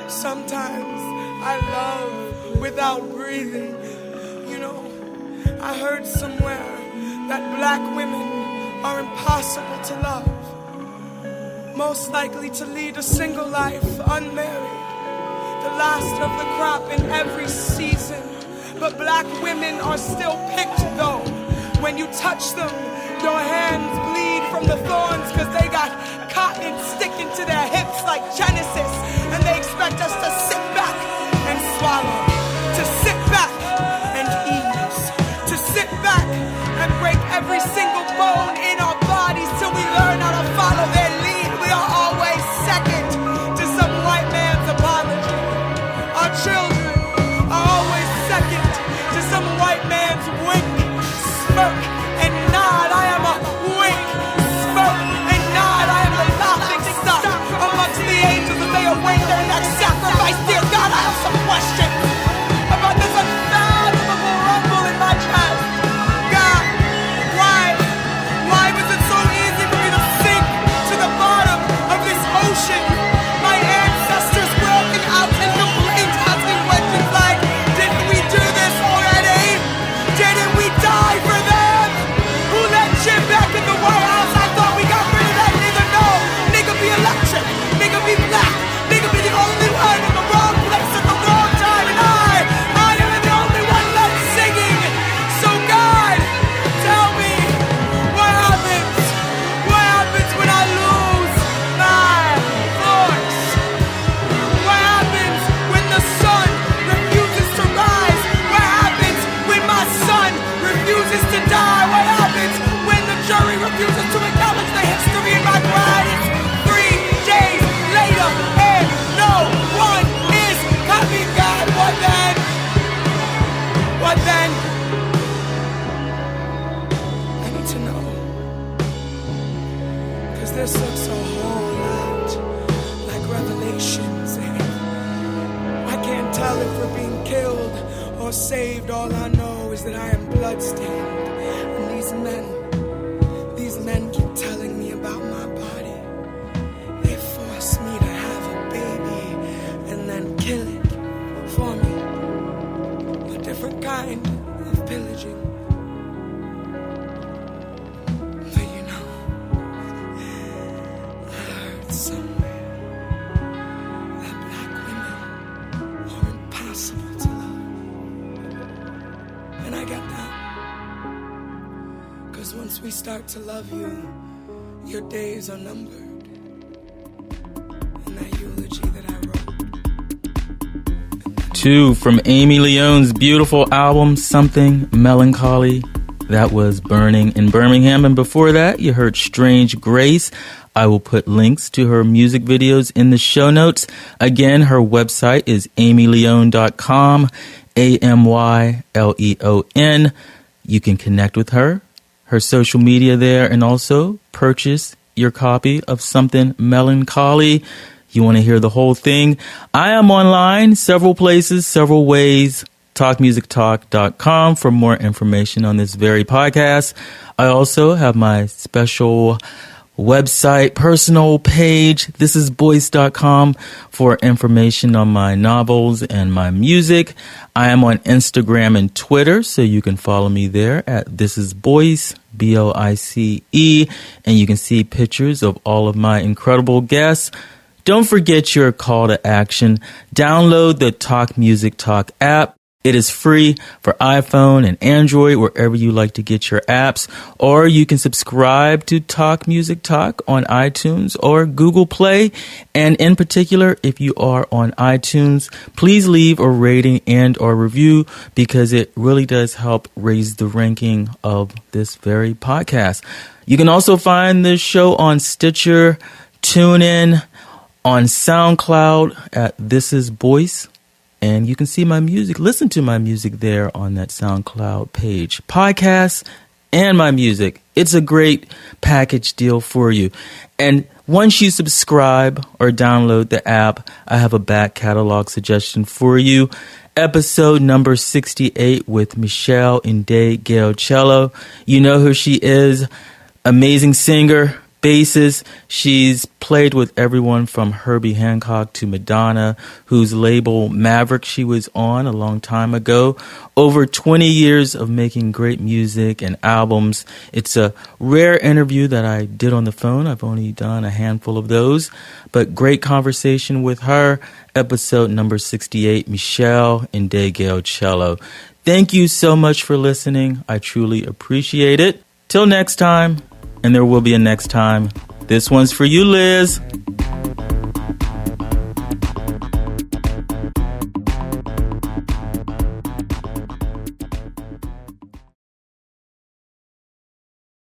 Sometimes I love without breathing. You know, I heard somewhere that black women are impossible to love. Most likely to lead a single life, unmarried. The last of the crop in every season. But black women are still picked though. When you touch them, your hands bleed from the thorns because they got cotton sticking to their hips like Genesis. And they expect us to sit back and swallow. To sit back and ease. To sit back and break every single bone in our bodies till we learn how to follow their lead. We are always second to some white man's apology. Our children are always second to some white man's wink, smirk, and nod. I am a wink, smirk, and nod. I am the laughing stock amongst the angels as they await their next sacrifice. Dear God, I have some questions about this unfathomable rumble in my chest. God, why was it so easy for me to sink to the bottom of this ocean? My ancestors walking out in complaints, asking questions like, didn't we do this already? Didn't we die for them? Who let Jim back in the White House? I thought we got rid of that nigga. No, nigga be electric, nigga be black, nigga be the only one in the wrong place at the wrong time, and I am the only one left singing. So God, tell me, what happens? What happens when I lose my voice? What happens when the sun refuses to rise? What happens when my son refuses to die? What happens when the jury refuses to acknowledge the history in my pride? It's 3 days later and no one is coming. God, what then? What then? I need to know. Cause this looks a whole lot like Revelations, and I can't tell if we're being killed or saved. All I know is that I am bloodstained. And these men keep telling me about my body. They force me to have a baby and then kill it for me. A different kind of pillaging. But you know, I heard somewhere that black women are impossible to love. And I got that. Cause once we start to love you, your days are numbered. And that eulogy that I wrote. 2 from Amy León's beautiful album, Something Melancholy. That was Burning in Birmingham. And before that, you heard Strange Grace. I will put links to her music videos in the show notes. Again, her website is amyleon.com, AMYLEON. You can connect with her social media there, and also purchase your copy of Something Melancholy. You want to hear the whole thing? I am online, several places, several ways. TalkMusicTalk.com for more information on this very podcast. I also have my special website, personal page, thisisboyce.com, for information on my novels and my music. I am on Instagram and Twitter, so you can follow me there at thisisboyce, BOICE, and you can see pictures of all of my incredible guests. Don't forget your call to action. Download the Talk Music Talk app. It is free for iPhone and Android, wherever you like to get your apps. Or you can subscribe to Talk Music Talk on iTunes or Google Play. And in particular, if you are on iTunes, please leave a rating and or review, because it really does help raise the ranking of this very podcast. You can also find this show on Stitcher, TuneIn, on SoundCloud at This Is Boyce. And you can see my music, listen to my music there on that SoundCloud page. Podcasts and my music. It's a great package deal for you. And Once you subscribe or download the app, I have a back catalog suggestion for you. Episode number 68 with Michelle Ndegeocello. You know who she is. Amazing singer, bassist. She's played with everyone from Herbie Hancock to Madonna, whose label Maverick she was on a long time ago. Over 20 years of making great music and albums. It's a rare interview that I did on the phone. I've only done a handful of those, but great conversation with her. Episode number 68, Michelle Ndegeocello. Thank you so much for listening. I truly appreciate it. Till next time, and there will be a next time. This one's for you, Liz.